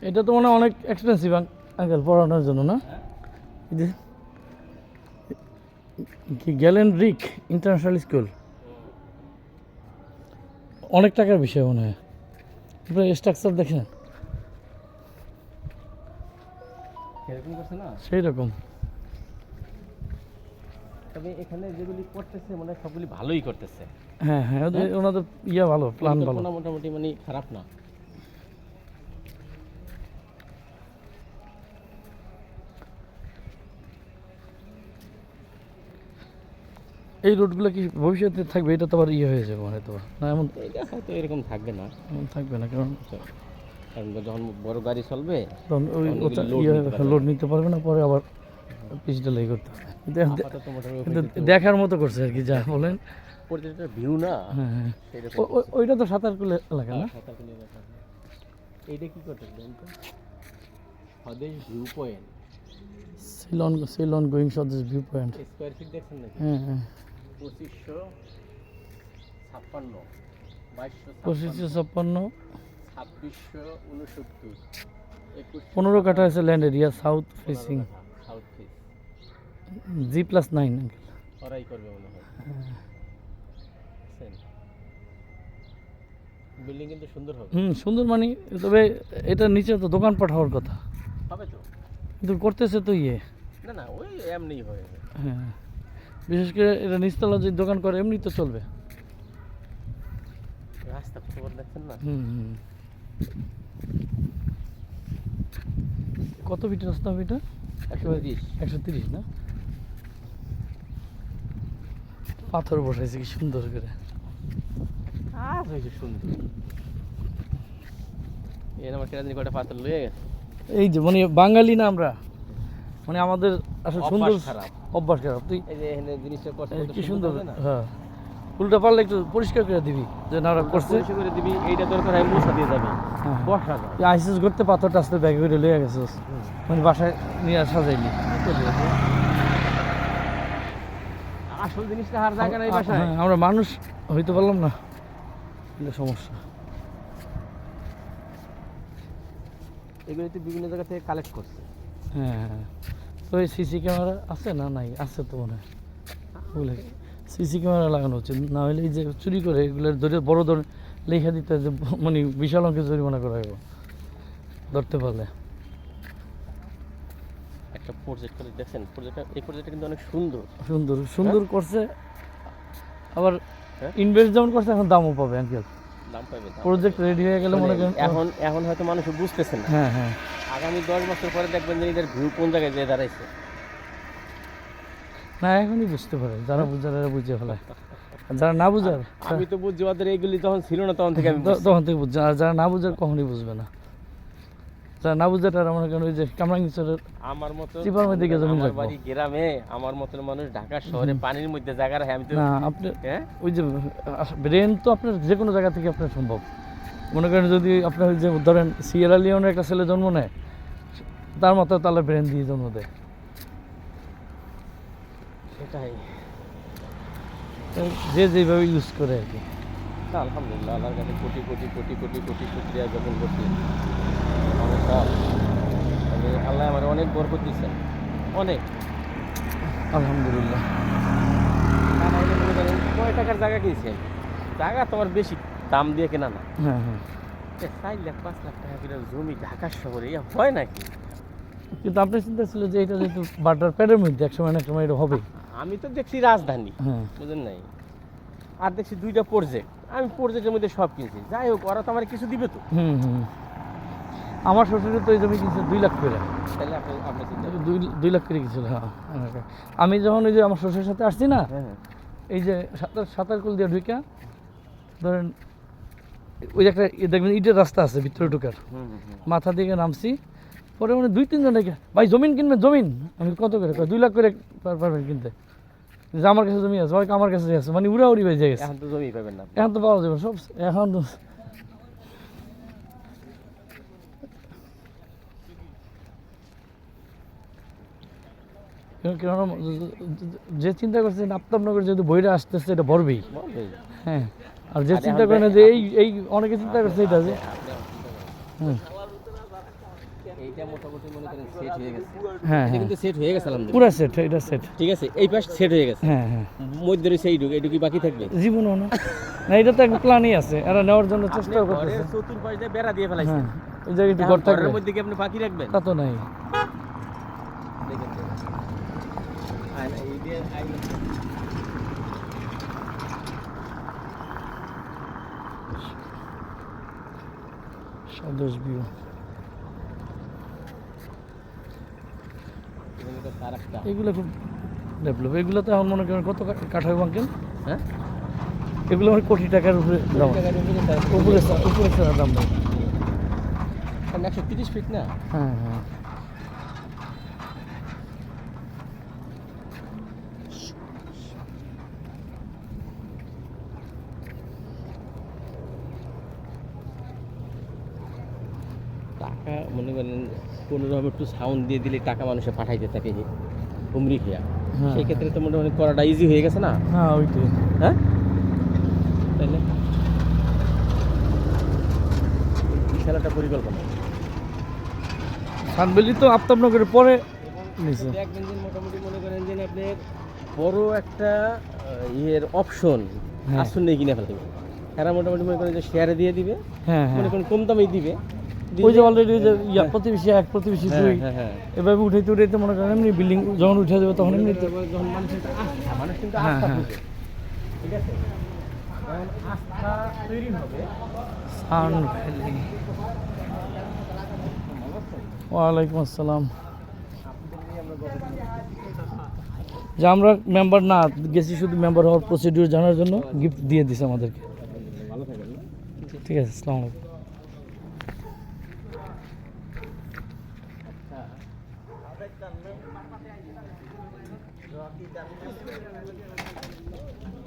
এটা তো মনে হয় অনেক এক্সপেন্সিভ আঙ্কেল পড়ানোর জন্য না? এই যে কি গ্যালেন রিক ইন্টারন্যাশনাল স্কুল, অনেক টাকার বিষয় মনে হয়। আপনার স্ট্রাকচার দেখেন এরকম করছে না? সেই রকম। তবে এখানে যেগুলি করতেছে মনে হয় সবগুলি ভালোই করতেছে। হ্যাঁ হ্যাঁ, ওনাদের ইয়ে ভালো, প্ল্যান ভালো। পরিকল্পনা মোটামুটি মানে খারাপ না। এই রোডগুলো কি ভবিষ্যতে থাকবে? এটা তো আবার ইয়ে হয়ে যাবে মানে, তো না এমন এটা হয়তো এরকম থাকবে না, এমন থাকবে না, কারণ যখন বড় গাড়ি চলবে তখন ওই তখন ওটা এগুলো ইয়ে load নিতে পারবে লোড নিতে পারবে না, পরে আবার পিছটা করতে হবে। কিন্তু আপাতত মোটামুটি কিন্তু দেখার মতো করছে আর কি, যা বলেন। পর্যটনের ভিউ না হ্যাঁ হ্যাঁ, সেরকম ওইটা তো সাঁতারকুলে এলাকা না? সাঁতারকুলে এলাকা। এইটা কি করতেছে জানেন তো? স্বদেশ ভিউ পয়েন্ট, সিলন গোয়িং স্বদেশ ভিউ পয়েন্ট। স্কোয়ার ফিট দেখছেন নাকি? হ্যাঁ হ্যাঁ, 2556, 2556, 2669, 15 কাঠা আছে land area, south facing, south face. G+9 uncle. ওরাই করবে মনে হয়। বিল্ডিং কিন্তু সুন্দর হবে। সুন্দর মানে, তবে এটা নিচে তো দোকানপাট হওয়ার কথা, হবে তো? কিন্তু করতেছে তো ইয়ে। না না, ওই এমনি হয়ে যাবে। হ্যাঁ, বিশেষ করে এটা নিচতলা যদি দোকান করে এমনি তো চলবে। রাস্তা কত বড় দেখছেন না? কত ফিট রাস্তা হবে এটা? 130। 130 না? পাথর বসাইছে কি সুন্দর করে। আর হয়েছে সুন্দর। এর আমার কেরাদিন কয়টা পাথর লয়ে গেছে। এই যে মানে বাঙালি না আমরা, মানে আমাদের আসলে সুন্দর অভ্যাস খারাপ। অভ্যাস খারাপ। তুই এই যে এখানে জিনিসটা করছে কত কি সুন্দর, হবে না? হ্যাঁ, উল্টা পারলে একটু পরিষ্কার করে দিবি যে না ওরা করছে। পরিষ্কার করে দিবি, এইটা দরকার হয় মুছা দিয়ে যাবে। হ্যাঁ, বসা যায়। তুই আইসিস করতে পাথরটা আসতে ব্যাগে করে লয়ে গেছিস, মানে বাসায় নিয়ে আর সাজাইলি। আসল জিনিসটা হার জায়গা নাই বাসায়। হ্যাঁ, আমরা মানুষ হইতে পারলাম না, এটা সমস্যা। এগুলো তো বিভিন্ন জায়গা থেকে কালেক্ট করছে। হ্যাঁ হ্যাঁ, তো এই সিসি ক্যামেরা আছে না? নাই, আছে তো মনে হয়। ওগুলো সিসি ক্যামেরা লাগানো উচিত, না হলে এই যে চুরি করে এগুলোর ধরে বড় ধরে লেখা দিতে, যে মানে বিশাল অঙ্কের জরিমানা করা হবে ধরতে পারলে। একটা প্রজেক্ট করে দেখছেন, এই প্রজেক্টটা কিন্তু অনেক সুন্দর। সুন্দর সুন্দর করছে, আবার হ্যাঁ? ইনভেস্ট যেমন করছে এখন দামও পাবে আঙ্কেল। দাম পাবে। প্রজেক্ট রেডি হয়ে গেলে মনে করেন এখন হয়তো মানুষ বুঝতেছে না। হ্যাঁ হ্যাঁ, আগামী 10 বছর পরে দেখবেন যে এদের ভিউ কোন জায়গায় যেয়ে দাঁড়াইছে। না এখনই বুঝতে পারে, যারা বুঝার এরা বুঝে ফেলায়, আর যারা না বুঝার আমি তো বুঝছি ওদের এইগুলি তখন ছিল না, তখন থেকে আমি তখন থেকে বুঝছে। আর যারা না বুঝার কখনই বুঝবে না, যারা না বুঝে তারা মনে করেন ওই যে কামরাঙ্গীরচরের আমার মতো চিপার মধ্যে গিয়ে জমি আমার রাখবো। বাড়ি গ্রামে, আমার মতো মানুষ ঢাকা শহরে পানির মধ্যে জায়গা রাখে। আমি তো না আপনি হ্যাঁ ওই যে ব্রেন তো আপনার যে কোনো জায়গা থেকে আপনার সম্ভব। মনে করেন যদি আপনার ওই যে ধরেন সিয়েরা লিওনের একটা ছেলে জন্ম নেয়, তার মতো তাহলে ব্রেন দিয়ে জন্ম দেয়। সেটাই। যে যেভাবে ইউজ করে আর কি। আলহামদুলিল্লাহ, আল্লাহর কাছে কোটি কোটি কোটি কোটি কোটি শুকরিয়া জ্ঞাপন করছি। নমস্কার। আমি আল্লাহ আমার অনেক বরকত দিচ্ছেন, অনেক। আলহামদুলিল্লাহ। কয় টাকার জায়গা কিনছেন? জায়গা তোমার বেশি দাম দিয়ে কেনা না। হ্যাঁ হ্যাঁ, 4 লাখ 5 লাখ টাকা করে জমি ঢাকা শহরে হয় নাকি? কিন্তু আপনার চিন্তা ছিল যে এটা যেহেতু বাটার প্যাডের মধ্যে একসময় না একসময় এটা হবেই। আমি তো দেখছি রাজধানী, হ্যাঁ, বুঝলেন নাই? আর দেখছি 2টা প্রজেক্ট। আমি প্রজেক্টের মধ্যে সব কিনছি। যাই হোক, ওরা তো আমার কিছু দিবে তো। আমার শ্বশুরের তো এই জমি কিনছে 2 লাখ করে। তাহলে আপনি চিন্তা করুন। 2 লাখ করে কিনছিল। হ্যাঁ, আমি যখন ওই যে আমার শ্বশুরের সাথে আসছি না, হ্যাঁ এই যে সাঁতারকুল দিয়ে ঢুকা ধরেন ওই যে একটা দেখবেন ইটের রাস্তা আছে ভিতরে ঢুকার, মাথা দিকে নামছি, পরে মানে 2-3 জন ডেকে ভাই জমিন কিনবেন জমিন। আমি কত করে? 2 লাখ করে পারবেন কিনতে। যে আমার কাছে জমি আছে, আমার কাছে আছে, মানে উড়াউড়ি বেজে গেছে। এখন তো জমি পাবেন না। এখন তো পাওয়া যাবে সব, এখন তো যে চিন্তা করছে নাপ্তাবনগর যেহেতু বইটা আসতেছে এটা ভরবেই। হ্যাঁ, আর যে চিন্তা করে না যে এই অনেকে চিন্তা করছে এটা যে হ্যাঁ এটা মোটামুটি মনে করেন সেট হয়ে গেছে। হ্যাঁ এটা হ্যাঁ কিন্তু সেট হয়ে গেছে আলহামদুলিল্লাহ। পুরা সেট, এটা সেট। ঠিক আছে, এই পাশ সেট হয়ে গেছে। হ্যাঁ হ্যাঁ মধ্যে রয়েছে এইটুকু কি বাকি থাকবে? জীবনও না, না এটা তো একটা প্ল্যানই আছে, এরা নেওয়ার জন্য চেষ্টাও ঘরের করতেছে। চতুর্পাশ দিয়ে বেড়া দিয়ে ফেলাইছেন। হ্যাঁ এই জায়গায় একটু ঘর এখন থাকবে, ঘরের মধ্যে কি আপনি বাকি রাখবেন? তা তো নাই। দেখেন তো। আয়না, এই দিয়ে আয়না। সদস্য ভিউ, এখানে তো তার একটা। এগুলো খুব ডেভেলপ। এগুলো তো এখন মনে করেন কত কাঠা বাঙ্কেন, হ্যাঁ? এগুলো আমার কোটি টাকার উপরে দাম, এই জায়গার উপরে তার উপরে উপরে ছাড়া দাম নেই। কারণ 130 ফিট না? হ্যাঁ হ্যাঁ টাকা মনে করেন কোনোরকম একটু সাউন্ড দিয়ে দিলে টাকা মানুষে পাঠাইতে থাকে যে হুমরি খেয়া। হ্যাঁ, সেই ক্ষেত্রে তো মোটামুটি করাটা ইজি হয়ে গেছে না? হ্যাঁ ওইটাই। হ্যাঁ, তাইলে বিশাল একটা পরিকল্পনা। সানবেলি তো আফতাবনগরের পরে নিছে। দেখবেন যে মোটামুটি মনে করেন যে আপনার বড় একটা ইয়ের অপশন হ্যাঁ। আসুন নেই কিনে ফেলতে হবে। এরা মোটামুটি মনে করেন যে শেয়ারে দিয়ে দিবে, হ্যাঁ মনে হ্যাঁ করেন কম দামেই দিবে। ওই যে অলরেডি যে হ্যাঁ। প্রতিবেশী এক প্রতিবেশী হ্যাঁ, দুই, হ্যাঁ, হ্যাঁ। এভাবে উঠাইতে উঠাইতে মনে করেন এমনি বিল্ডিং যখন উঠে যাবে তখন এমনি যখন মানুষের একটা আস্থা, মানুষ কিন্তু হ্যাঁ, আস্থা হ্যাঁ। খুঁজে। ঠিক আছে, যখন আস্থা তৈরি হবে। সানভ্যালি। ওয়ালাইকুম আসসালাম। যে আমরা মেম্বার না গেছি শুধু মেম্বার হওয়ার প্রসিডিউর জানার জন্য, গিফট দিয়ে দিছে আমাদেরকে। ভালো থাকেন না? ঠিক আছে, আসসালামু আলাইকুম।